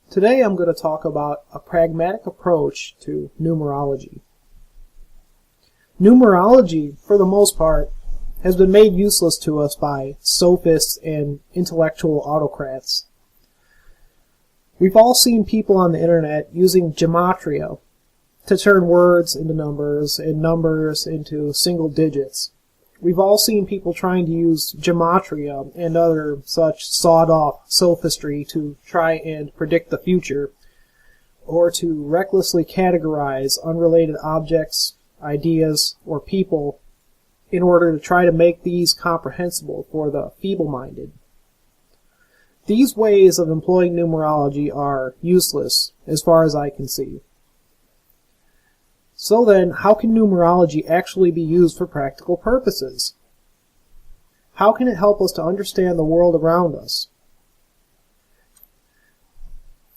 Today I'm going to talk about a pragmatic approach to numerology. Numerology, for the most part, has been made useless to us by sophists and intellectual autocrats. We've all seen people on the internet using gematria to turn words into numbers and numbers into single digits. We've all seen people trying to use gematria and other such sawed-off sophistry to try and predict the future, or to recklessly categorize unrelated objects, ideas, or people in order to try to make these comprehensible for the feeble-minded. These ways of employing numerology are useless, as far as I can see. So then, how can numerology actually be used for practical purposes? How can it help us to understand the world around us?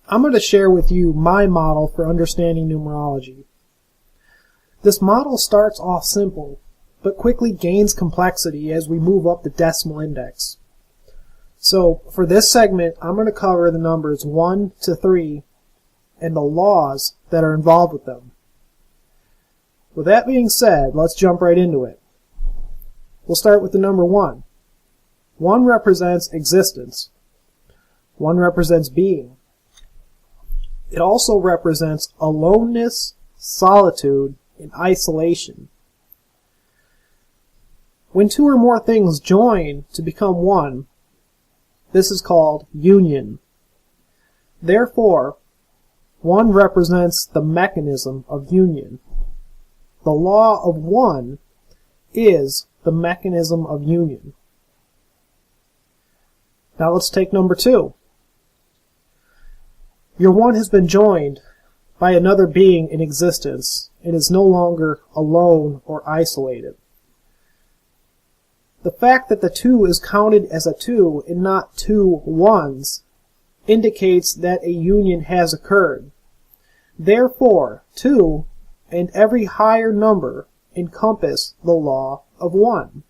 I'm going to share with you my model for understanding numerology. This model starts off simple, but quickly gains complexity as we move up the decimal index. So, for this segment, I'm going to cover the numbers 1 to 3 and the laws that are involved with them. With that being said, let's jump right into it. We'll start with the number 1. 1 represents existence. 1 represents being. It also represents aloneness, solitude, and isolation. When 2 or more things join to become 1, this is called union. Therefore, 1 represents the mechanism of union. The law of 1 is the mechanism of union. Now let's take number 2. Your 1 has been joined by another being in existence and is no longer alone or isolated. The fact that the 2 is counted as a 2 and not 2 1s indicates that a union has occurred. Therefore, 2 and every higher number encompass the law of 1,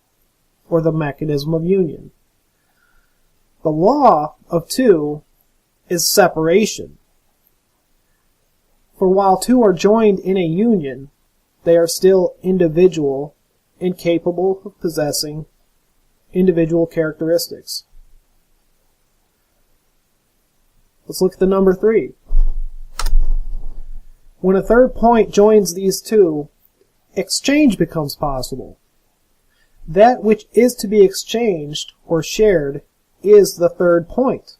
or the mechanism of union. The law of 2 is separation. For while 2 are joined in a union, they are still individual and capable of possessing individual characteristics. Let's look at the number 3. When a third point joins these 2, exchange becomes possible. That which is to be exchanged or shared is the third point.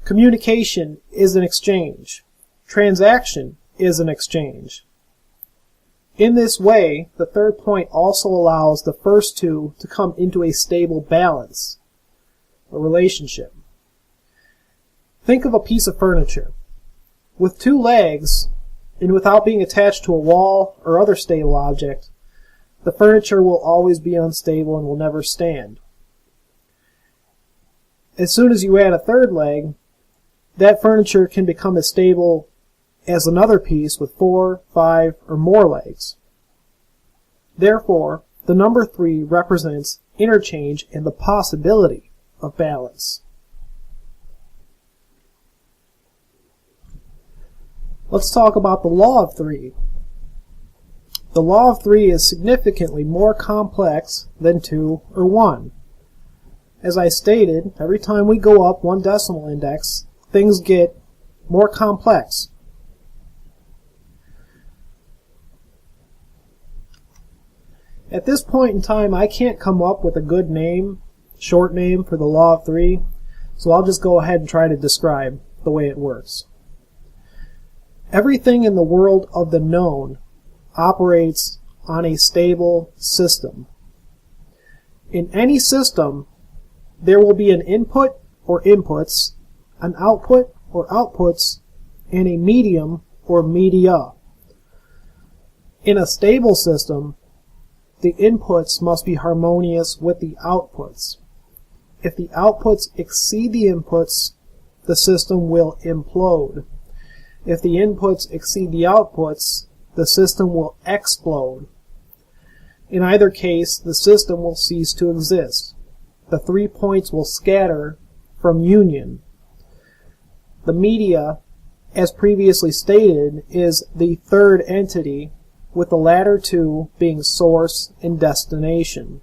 Communication is an exchange. Transaction is an exchange. In this way, the third point also allows the first 2 to come into a stable balance, a relationship. Think of a piece of furniture. With 2 legs, and without being attached to a wall or other stable object, the furniture will always be unstable and will never stand. As soon as you add a third leg, that furniture can become as stable as another piece with 4, 5, or more legs. Therefore, the number 3 represents interchange and the possibility of balance. Let's talk about the law of 3. The law of 3 is significantly more complex than 2 or 1. As I stated, every time we go up 1 decimal index, things get more complex. At this point in time, I can't come up with a good name, short name for the law of 3, so I'll just go ahead and try to describe the way it works. Everything in the world of the known operates on a stable system. In any system, there will be an input or inputs, an output or outputs, and a medium or media. In a stable system, the inputs must be harmonious with the outputs. If the outputs exceed the inputs, the system will implode. If the inputs exceed the outputs, the system will explode. In either case, the system will cease to exist. The 3 points will scatter from union. The media, as previously stated, is the third entity, with the latter two being source and destination.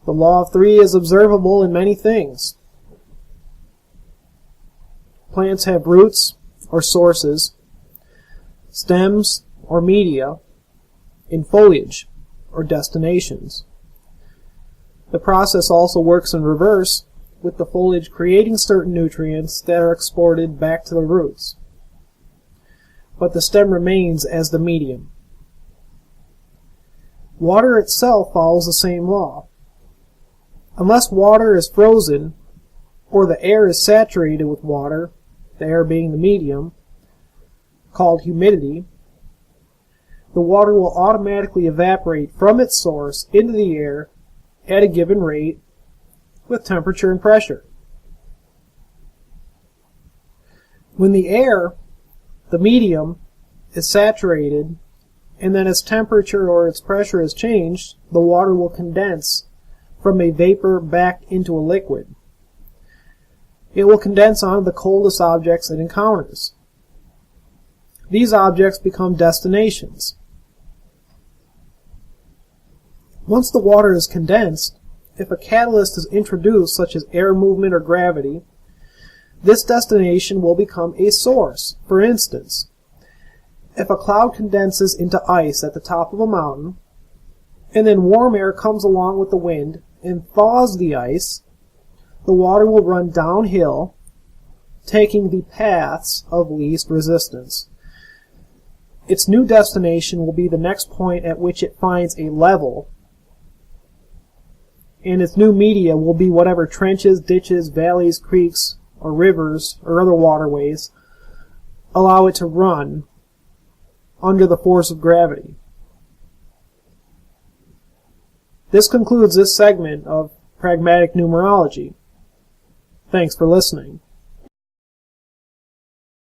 The law of three is observable in many things. Plants have roots or sources, stems or media, and foliage or destinations. The process also works in reverse, with the foliage creating certain nutrients that are exported back to the roots. But the stem remains as the medium. Water itself follows the same law. Unless water is frozen, or the air is saturated with water, the air being the medium, called humidity, the water will automatically evaporate from its source into the air at a given rate with temperature and pressure. When the air, the medium, is saturated, and then its temperature or its pressure is changed, the water will condense from a vapor back into a liquid. It will condense onto the coldest objects it encounters. These objects become destinations. Once the water is condensed, if a catalyst is introduced, such as air movement or gravity, this destination will become a source. For instance, if a cloud condenses into ice at the top of a mountain, and then warm air comes along with the wind and thaws the ice, the water will run downhill, taking the paths of least resistance. Its new destination will be the next point at which it finds a level, and its new media will be whatever trenches, ditches, valleys, creeks, or rivers, or other waterways allow it to run under the force of gravity. This concludes this segment of Pragmatic Numerology. Thanks for listening.